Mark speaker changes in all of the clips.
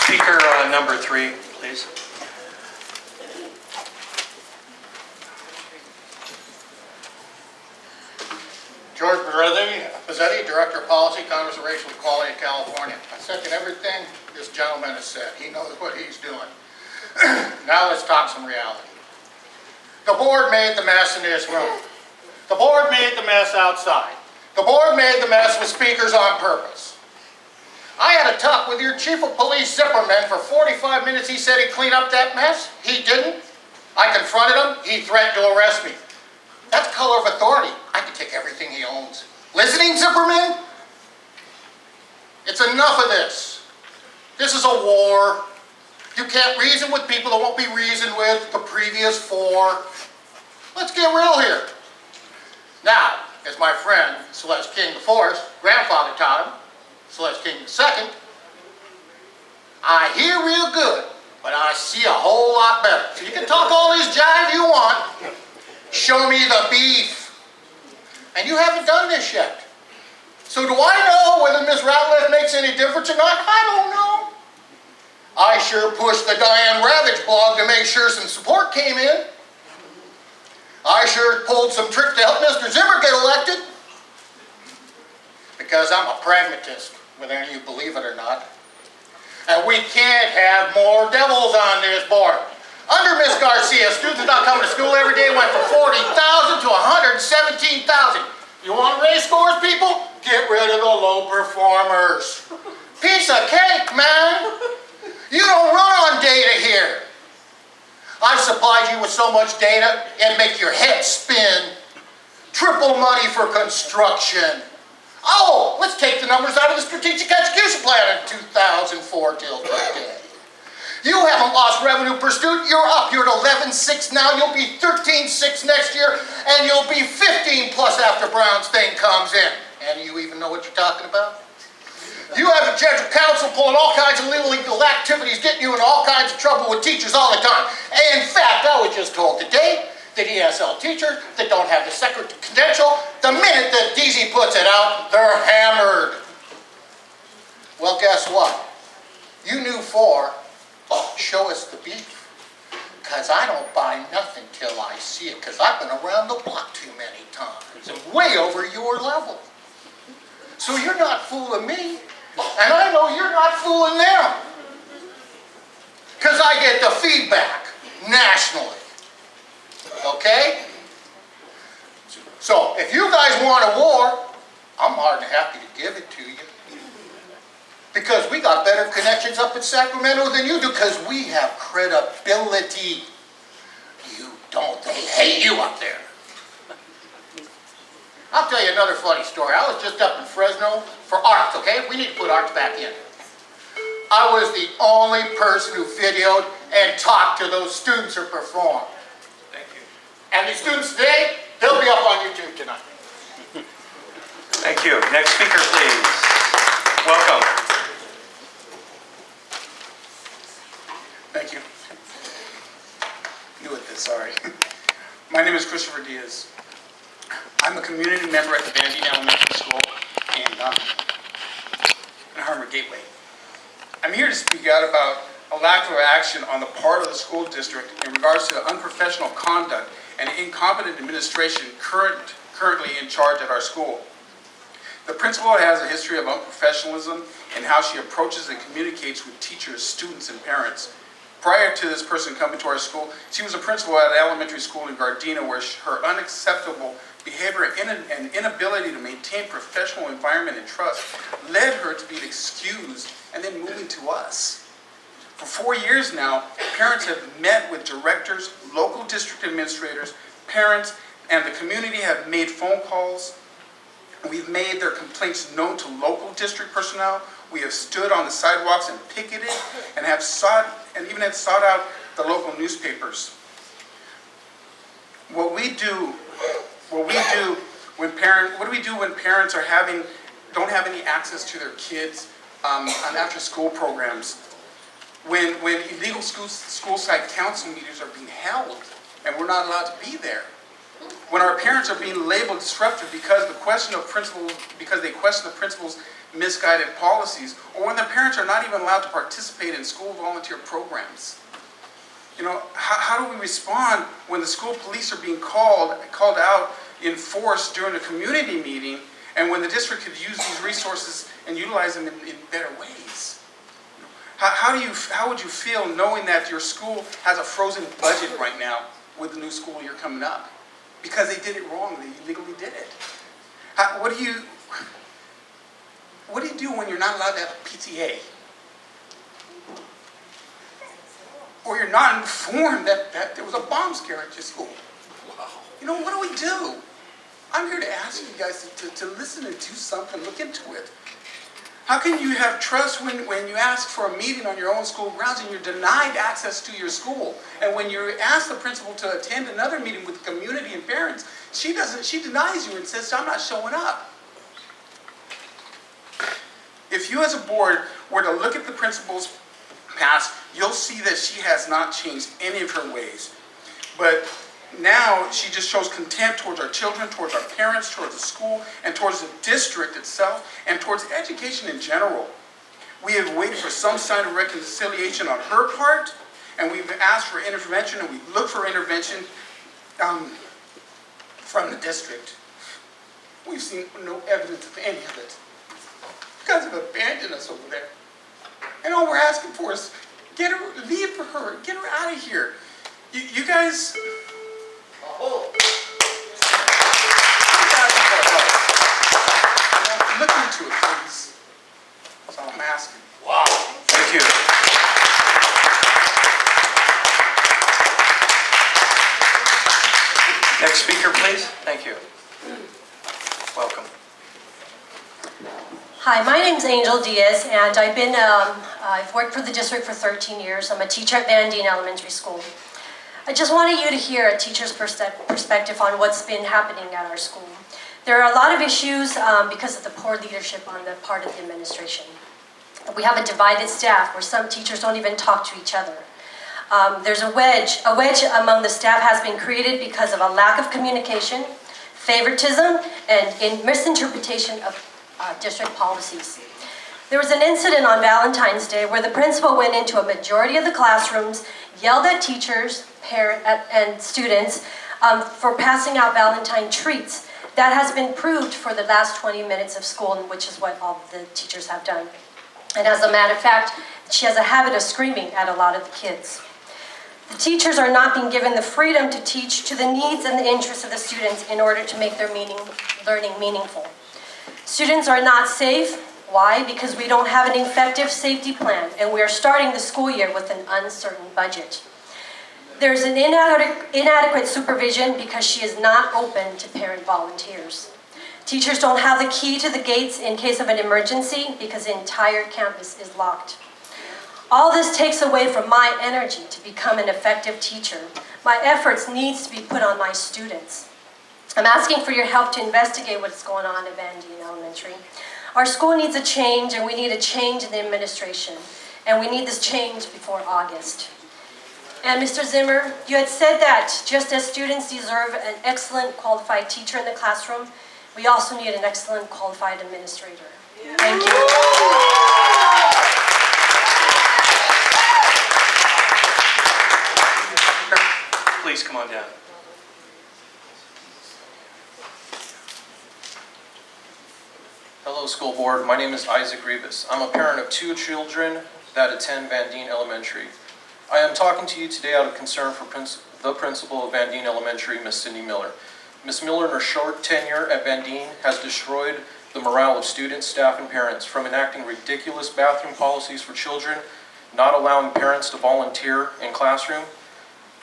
Speaker 1: Speaker number 3, please.
Speaker 2: George Buzzetti, Director of Policy, Congress of Racial Equality of California. I second everything this gentleman has said. He knows what he's doing. Now let's talk some reality. The board made the mess in this room. The board made the mess outside. The board made the mess with speakers on purpose. I had a talk with your chief of police Zipperman for 45 minutes. He said he'd clean up that mess. He didn't. I confronted him. He threatened to arrest me. That's color of authority. I can take everything he owns. Listening, Zipperman? It's enough of this. This is a war. You can't reason with people that won't be reasoned with the previous 4. Let's get real here. Now, as my friend Celeste King IV's grandfather taught him, Celeste King II, I hear real good, but I see a whole lot better. So you can talk all this jive you want. Show me the beef. And you haven't done this yet. So do I know whether Ms. Ratliff makes any difference or not? I don't know. I sure pushed the Diane Ravage blog to make sure some support came in. I sure pulled some tricks to help Mr. Zimmer get elected. Because I'm a pragmatist, whether any of you believe it or not. And we can't have more devils on this board. Under Ms. Garcia, students not coming to school every day went from 40,000 to 117,000. You want to raise scores, people? Get rid of the low performers. Piece of cake, man. You don't run on data here. I've supplied you with so much data, it'd make your head spin. Triple money for construction. Oh, let's take the numbers out of the strategic execution plan in 2004 till today. You haven't lost revenue per student. You're up. You're at 11.6 now. You'll be 13.6 next year, and you'll be 15 plus after Brown's thing comes in. And you even know what you're talking about? You have a judge of council pulling all kinds of illegal activities, getting you in all kinds of trouble with teachers all the time. And in fact, I was just told today that ESL teachers that don't have the secret credential, the minute that DZ puts it out, they're hammered. Well, guess what? You knew 4. Show us the beef. Because I don't buy nothing till I see it. Because I've been around the block too many times. And way over your level. So you're not fooling me. And I know you're not fooling them. Because I get the feedback nationally. Okay? So if you guys want a war, I'm more than happy to give it to you. Because we got better connections up in Sacramento than you do, because we have credibility. You don't. They hate you up there. I'll tell you another funny story. I was just up in Fresno for arts, okay? We need to put arts back in. I was the only person who videoed and talked to those students who performed.
Speaker 1: Thank you.
Speaker 2: And the students today, they'll be up on YouTube tonight.
Speaker 1: Thank you. Next speaker, please. Welcome.
Speaker 3: Thank you. New at this, sorry. My name is Christopher Diaz. I'm a community member at the Van Dien Elementary School in Harmer Gateway. I'm here to speak out about a lack of action on the part of the school district in regards to unprofessional conduct and incompetent administration currently in charge at our school. The principal has a history of unprofessionalism in how she approaches and communicates with teachers, students, and parents. Prior to this person coming to our school, she was a principal at an elementary school in Gardena where her unacceptable behavior and inability to maintain professional environment and trust led her to being excused and then moving to us. For 4 years now, parents have met with directors, local district administrators, parents, and the community have made phone calls. We've made their complaints known to local district personnel. We have stood on the sidewalks and picketed and have sought out the local newspapers. What do we do when parents don't have any access to their kids on after-school programs? When illegal school site council meetings are being held and we're not allowed to be there? When our parents are being labeled disruptive because they question the principal's misguided policies, or when the parents are not even allowed to participate in school volunteer programs. You know, how do we respond when the school police are being called out in force during a community meeting, and when the district could use these resources and utilize them in better ways? How would you feel knowing that your school has a frozen budget right now with the new school year coming up? Because they did it wrong, they illegally did it. What do you do when you're not allowed to have a PTA? Or you're not informed that there was a bomb scare at your school? You know, what do we do? I'm here to ask you guys to listen and do something, look into it. How can you have trust when you ask for a meeting on your own school grounds and you're denied access to your school? And when you ask the principal to attend another meeting with the community and parents, she denies you and says, I'm not showing up. If you as a board were to look at the principal's past, you'll see that she has not changed any of her ways. But now she just shows contempt towards our children, towards our parents, towards the school, and towards the district itself, and towards education in general. We have waited for some sign of reconciliation on her part, and we've asked for intervention, and we've looked for intervention from the district. We've seen no evidence of any of it. You guys have abandoned us over there. And all we're asking for is leave for her, get her out of here. You guys... Look into it, please. That's all I'm asking.
Speaker 1: Wow. Thank you. Next speaker, please. Thank you. Welcome.
Speaker 4: Hi, my name's Angel Diaz, and I've worked for the district for 13 years. I'm a teacher at Van Dien Elementary School. I just wanted you to hear a teacher's perspective on what's been happening at our school. There are a lot of issues because of the poor leadership on the part of the administration. We have a divided staff where some teachers don't even talk to each other. There's a wedge among the staff has been created because of a lack of communication, favoritism, and misinterpretation of district policies. There was an incident on Valentine's Day where the principal went into a majority of the classrooms, yelled at teachers, parents, and students for passing out Valentine treats. That has been proved for the last 20 minutes of school, which is what all the teachers have done. And as a matter of fact, she has a habit of screaming at a lot of the kids. The teachers are not being given the freedom to teach to the needs and the interests of the students in order to make their learning meaningful. Students are not safe. Why? Because we don't have an effective safety plan, and we are starting the school year with an uncertain budget. There's an inadequate supervision because she is not open to parent volunteers. Teachers don't have the key to the gates in case of an emergency because the entire campus is locked. All this takes away from my energy to become an effective teacher. My efforts needs to be put on my students. I'm asking for your help to investigate what's going on at Van Dien Elementary. Our school needs a change, and we need a change in the administration. And we need this change before August. And Mr. Zimmer, you had said that just as students deserve an excellent qualified teacher in the classroom, we also need an excellent qualified administrator. Thank you.
Speaker 1: Please come on down.
Speaker 5: Hello, school board. My name is Isaac Rivas. I'm a parent of 2 children that attend Van Dien Elementary. I am talking to you today out of concern for the principal of Van Dien Elementary, Ms. Cindy Miller. Ms. Miller, in her short tenure at Van Dien, has destroyed the morale of students, staff, and parents, from enacting ridiculous bathroom policies for children, not allowing parents to volunteer in classroom,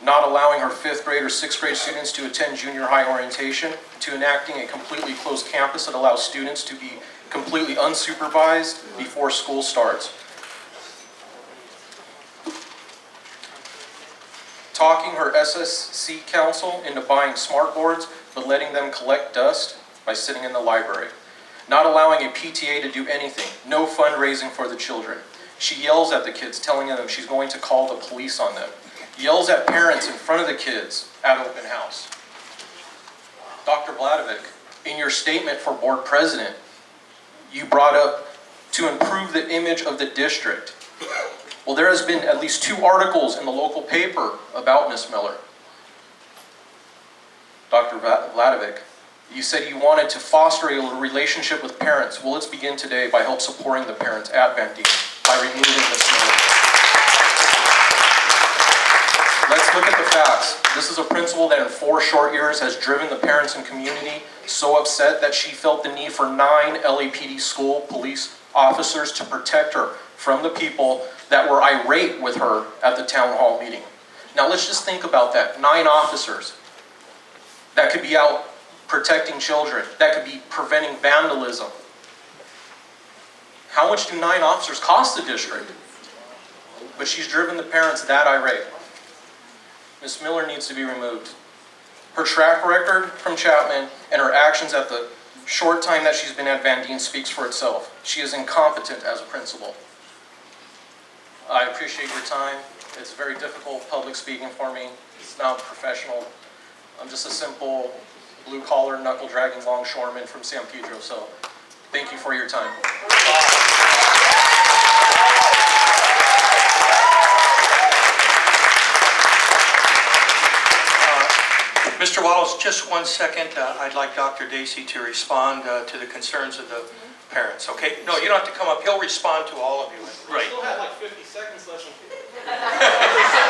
Speaker 5: not allowing her 5th grade or 6th grade students to attend junior high orientation, to enacting a completely closed campus that allows students to be completely unsupervised before school starts. Talking her SSC council into buying smart boards, but letting them collect dust by sitting in the library. Not allowing a PTA to do anything, no fundraising for the children. She yells at the kids, telling them she's going to call the police on them. Yells at parents in front of the kids at open house. Dr. Bladovic, in your statement for board president, you brought up to improve the image of the district. Well, there has been at least 2 articles in the local paper about Ms. Miller. Dr. Vladovic, you said you wanted to foster a relationship with parents. Well, let's begin today by help supporting the parents at Van Dien by removing Ms. Miller. Let's look at the facts. This is a principal that in 4 short years has driven the parents and community so upset that she felt the need for 9 LAPD school police officers to protect her from the people that were irate with her at the town hall meeting. Now let's just think about that. 9 officers that could be out protecting children, that could be preventing vandalism. How much do 9 officers cost the district? But she's driven the parents that irate. Ms. Miller needs to be removed. Her track record from Chapman and her actions at the short time that she's been at Van Dien speaks for itself. She is incompetent as a principal. I appreciate your time. It's very difficult public speaking for me. It's not professional. I'm just a simple blue-collar, knuckle-dragging longshoreman from San Pedro, so thank you for your time.
Speaker 1: Mr. Wallace, just 1 second. I'd like Dr. Dacey to respond to the concerns of the parents, okay? No, you don't have to come up. He'll respond to all of you. Right.
Speaker 5: We still have like 50 seconds left.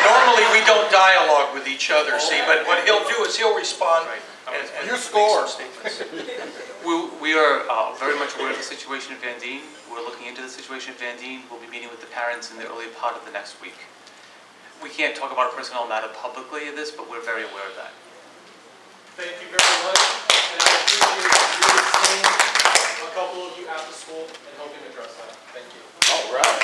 Speaker 1: Normally, we don't dialogue with each other, see, but what he'll do is he'll respond and
Speaker 2: You
Speaker 1: make
Speaker 2: score.
Speaker 1: some statements.
Speaker 6: We are very much aware of the situation at Van Dien. We're looking into the situation at Van Dien. We'll be meeting with the parents in the early part of the next week. We can't talk about a personnel matter publicly of this, but we're very aware of that.
Speaker 5: Thank you very much, and I appreciate you seeing a couple of you at the school and helping address that. Thank you.
Speaker 2: All right.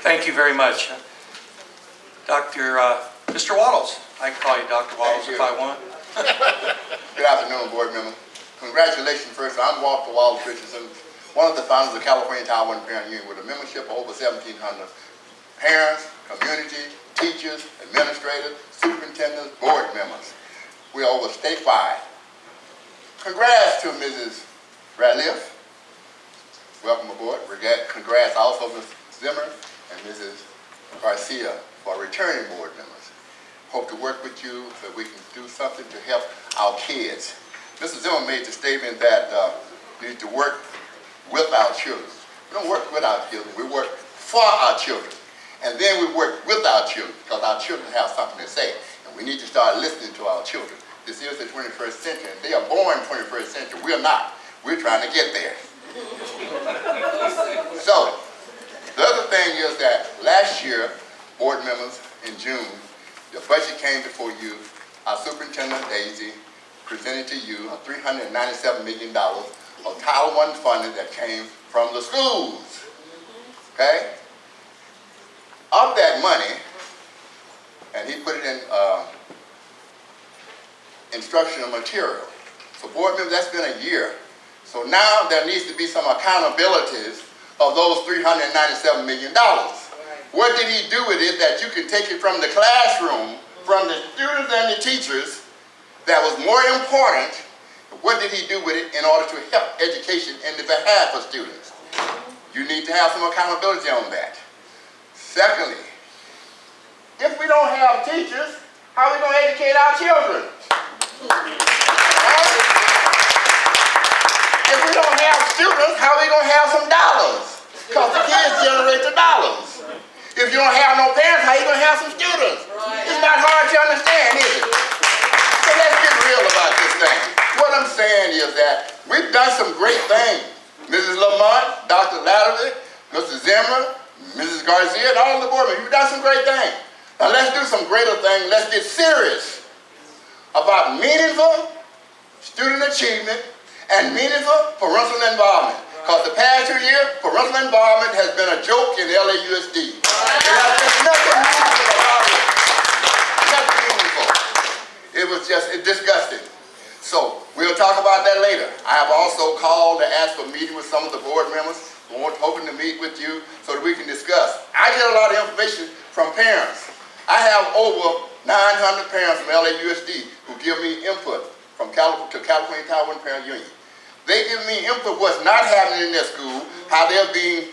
Speaker 1: Thank you very much. Mr. Waddles. I can call you Dr. Waddles if I want.
Speaker 2: Good afternoon, board member. Congratulations first. I'm Walter Wallace Richardson, one of the founders of California Taiwan Parent Union with a membership of over 1,700 parents, community, teachers, administrators, superintendents, board members. We are over statewide. Congrats to Mrs. Ratliff. Welcome aboard. Congrats also to Ms. Zimmer and Mrs. Garcia for returning board members. Hope to work with you so we can do something to help our kids. Mr. Zimmer made the statement that we need to work with our children. We don't work with our children, we work for our children. And then we work with our children because our children have something to say. And we need to start listening to our children. This is the 21st century. And they are born 21st century. We're not. We're trying to get there. So, the other thing is that last year, board members, in June, the budget came before you. Our superintendent, Daisy, presented to you a $397 million of Title I funding that came from the schools. Okay? Of that money, and he put it in instructional material. So board members, that's been a year. So now there needs to be some accountabilities of those $397 million. What did he do with it that you can take it from the classroom, from the students and the teachers, that was more important? What did he do with it in order to help education in the behalf of students? You need to have some accountability on that. Secondly, if we don't have teachers, how are we going to educate our children? If we don't have students, how are we going to have some dollars? Because the kids generate the dollars. If you don't have no parents, how are you going to have some students? It's not hard to understand, is it? So let's get real about this thing. What I'm saying is that we've done some great things. Mrs. Lamont, Dr. Latterly, Mr. Zimmer, Mrs. Garcia, and all the board members, you've done some great things. Now let's do some greater things. Let's get serious about meaningful student achievement and meaningful parental involvement. Because the past 2 years, parental involvement has been a joke in LAUSD. There has been nothing meaningful about it. Nothing meaningful. It was just disgusting. So we'll talk about that later. I have also called to ask for a meeting with some of the board members. We're hoping to meet with you so that we can discuss. I get a lot of information from parents. I have over 900 parents from LAUSD who give me input from California Taiwan Parent Union.
Speaker 7: They give me input what's not happening in their school, how they're being,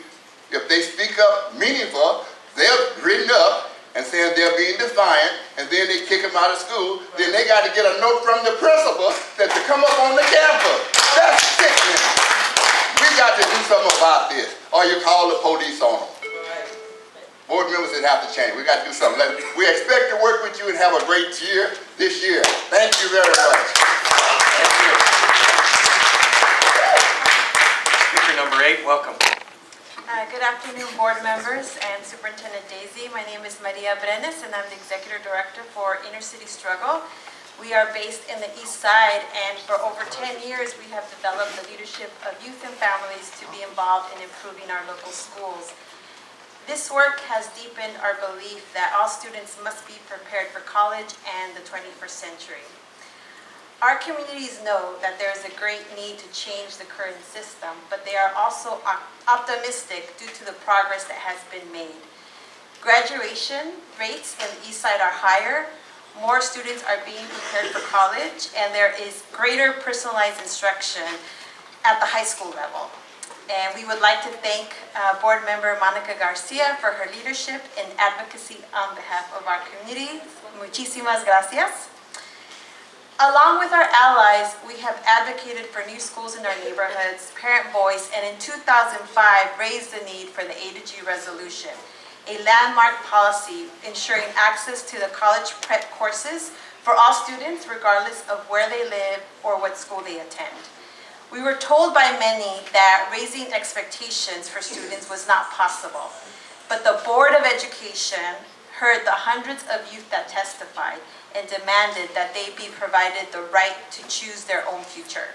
Speaker 7: if they speak up meaningful, they're written up and saying they're being defiant, and then they kick them out of school. Then they got to get a note from the principal that to come up on the campus. That's sickening. We got to do something about this, or you call the police on them. Board members that have to change. We got to do something. We expect to work with you and have a great year this year. Thank you very much.
Speaker 1: Thank you. Speaker number 8, welcome.
Speaker 8: Good afternoon, board members and Superintendent Daisy. My name is Maria Brenes, and I'm the Executive Director for Inner City Struggle. We are based in the East Side, and for over 10 years, we have developed the leadership of youth and families to be involved in improving our local schools. This work has deepened our belief that all students must be prepared for college and the 21st century. Our communities know that there is a great need to change the current system, but they are also optimistic due to the progress that has been made. Graduation rates in the East Side are higher, more students are being prepared for college, and there is greater personalized instruction at the high school level. And we would like to thank Board Member Monica Garcia for her leadership and advocacy on behalf of our community. Muchísimas gracias. Along with our allies, we have advocated for new schools in our neighborhoods, parent voice, and in 2005 raised the need for the A to G resolution, a landmark policy ensuring access to the college prep courses for all students regardless of where they live or what school they attend. We were told by many that raising expectations for students was not possible, but the Board of Education heard the hundreds of youth that testified and demanded that they be provided the right to choose their own future.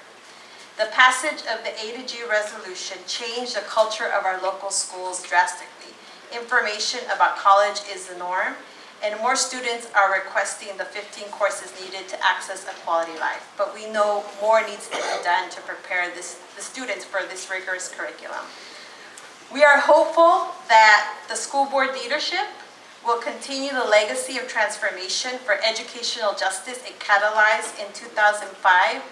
Speaker 8: The passage of the A to G resolution changed the culture of our local schools drastically. Information about college is the norm, and more students are requesting the 15 courses needed to access a quality life. But we know more needs to be done to prepare the students for this rigorous curriculum. We are hopeful that the school board leadership will continue the legacy of transformation for educational justice it catalyzed in 2005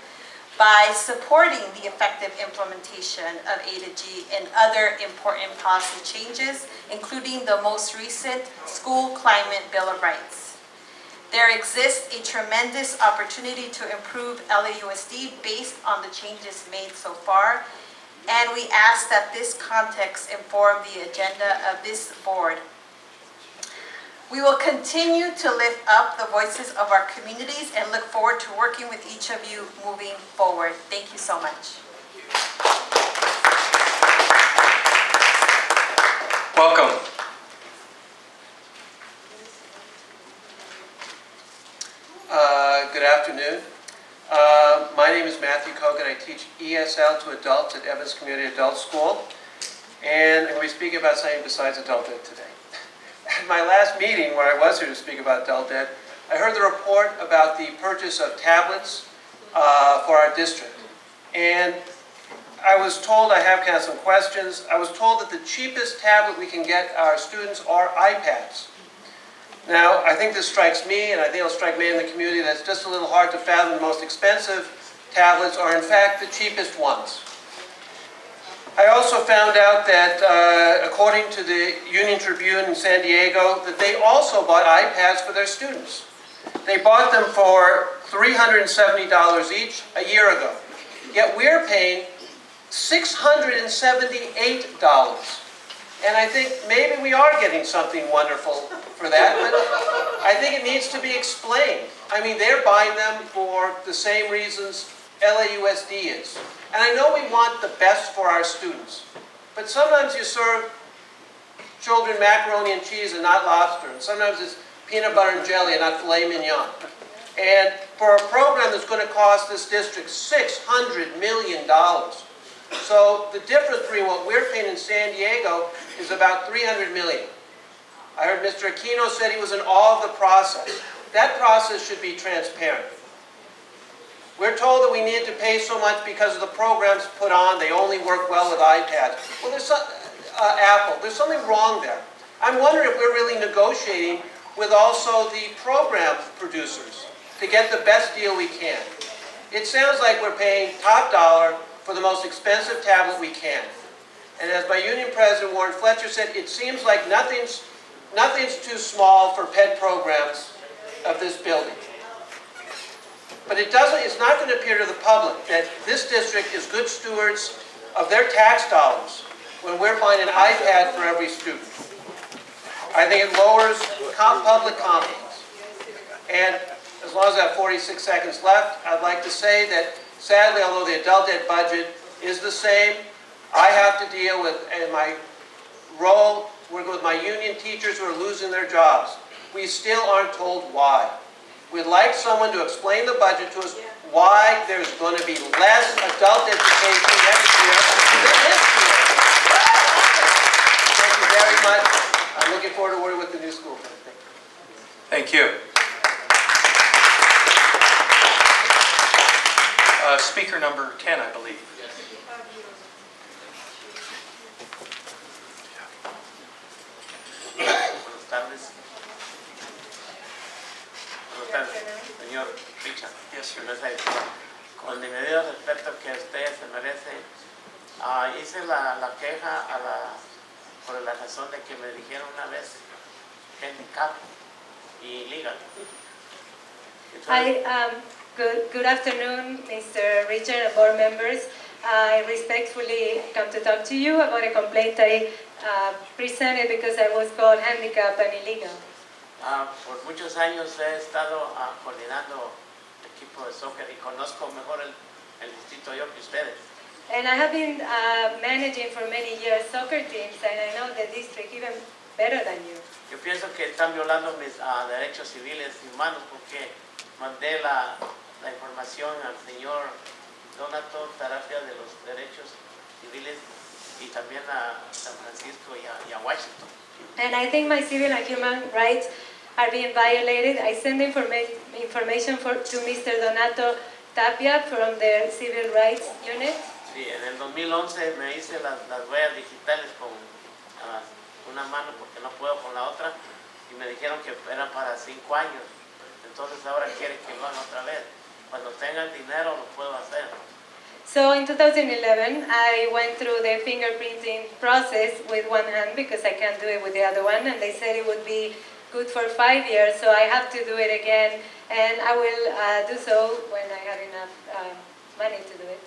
Speaker 8: by supporting the effective implementation of A to G and other important policy changes, including the most recent School Climate Bill of Rights. There exists a tremendous opportunity to improve LAUSD based on the changes made so far, and we ask that this context inform the agenda of this board. We will continue to lift up the voices of our communities and look forward to working with each of you moving forward. Thank you so much.
Speaker 1: Welcome.
Speaker 5: Good afternoon. My name is Matthew Kogan. I teach ESL to adults at Evans Community Adult School. And I'm going to be speaking about something besides adult ed today. At my last meeting, where I was here to speak about adult ed, I heard the report about the purchase of tablets for our district. And I was told, I have kind of some questions, I was told that the cheapest tablet we can get our students are iPads. Now, I think this strikes me, and I think it'll strike many in the community, that's just a little hard to fathom. The most expensive tablets are in fact the cheapest ones. I also found out that, according to the Union Tribune in San Diego, that they also bought iPads for their students. They bought them for $370 each a year ago. Yet we're paying $678. And I think maybe we are getting something wonderful for that, but I think it needs to be explained. I mean, they're buying them for the same reasons LAUSD is. And I know we want the best for our students, but sometimes you serve children macaroni and cheese and not lobster, and sometimes it's peanut butter and jelly and not filet mignon. And for a program that's going to cost this district $600 million, so the difference between what we're paying in San Diego is about $300 million. I heard Mr. Aquino said he was in awe of the process. That process should be transparent. We're told that we need to pay so much because of the programs put on. They only work well with iPads. Well, there's Apple. There's something wrong there. I'm wondering if we're really negotiating with also the program producers to get the best deal we can. It sounds like we're paying top dollar
Speaker 9: for the most expensive tablet we can. And as my union president, Warren Fletcher, said, it seems like nothing's too small for pet programs of this building. But it's not going to appear to the public that this district is good stewards of their tax dollars when we're buying an iPad for every student. I think it lowers public confidence. And as long as I have 46 seconds left, I'd like to say that sadly, although the adult ed budget is the same, I have to deal with, in my role, working with my union teachers who are losing their jobs. We still aren't told why. We'd like someone to explain the budget to us, why there's going to be less adult education next year than this year. Thank you very much. I'm looking forward to working with the new school committee.
Speaker 1: Thank you. Speaker number 10, I believe.
Speaker 10: Buenas tardes. Buenas tardes, señor Richard.
Speaker 1: Yes, sir.
Speaker 10: Con el debido respeto que usted se merece, hice la queja por la razón de que me dijeron una vez handicap y legal.
Speaker 11: Hi, good afternoon, Mr. Richard and board members. I respectfully come to talk to you about a complaint I presented because I was called handicapped and illegal.
Speaker 10: Por muchos años he estado coordinando equipo de soccer y conozco mejor el distrito yo que ustedes.
Speaker 11: And I have been managing for many years soccer teams, and I know the district even better than you.
Speaker 10: Yo pienso que están violando mis derechos civiles y humanos porque mandé la información al señor Donato Tarafia de los derechos civiles y también a San Francisco y a Washington.
Speaker 11: And I think my civil and human rights are being violated. I send information to Mr. Donato Tapia from the Civil Rights Unit.
Speaker 10: Sí, en el 2011 me hice las huellas digitales con una mano porque no puedo con la otra y me dijeron que eran para 5 años. Entonces ahora quieren que lo haga otra vez. Cuando tenga el dinero lo puedo hacer.
Speaker 11: So in 2011, I went through the fingerprinting process with one hand because I can't do it with the other one, and they said it would be good for 5 years, so I have to do it again, and I will do so when I have enough money to do it.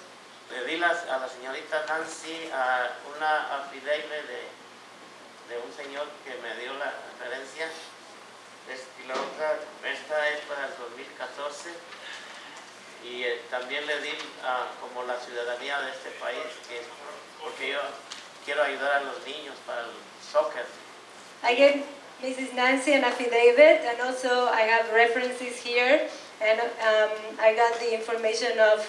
Speaker 10: Le di a la señorita Nancy una affidavit de un señor que me dio la referencia. Y la otra, esta es para el 2014 y también le di como la ciudadanía de este país, porque yo quiero ayudar a los niños para el soccer.
Speaker 11: I gave Mrs. Nancy an affidavit, and also I have references here, and I got the information of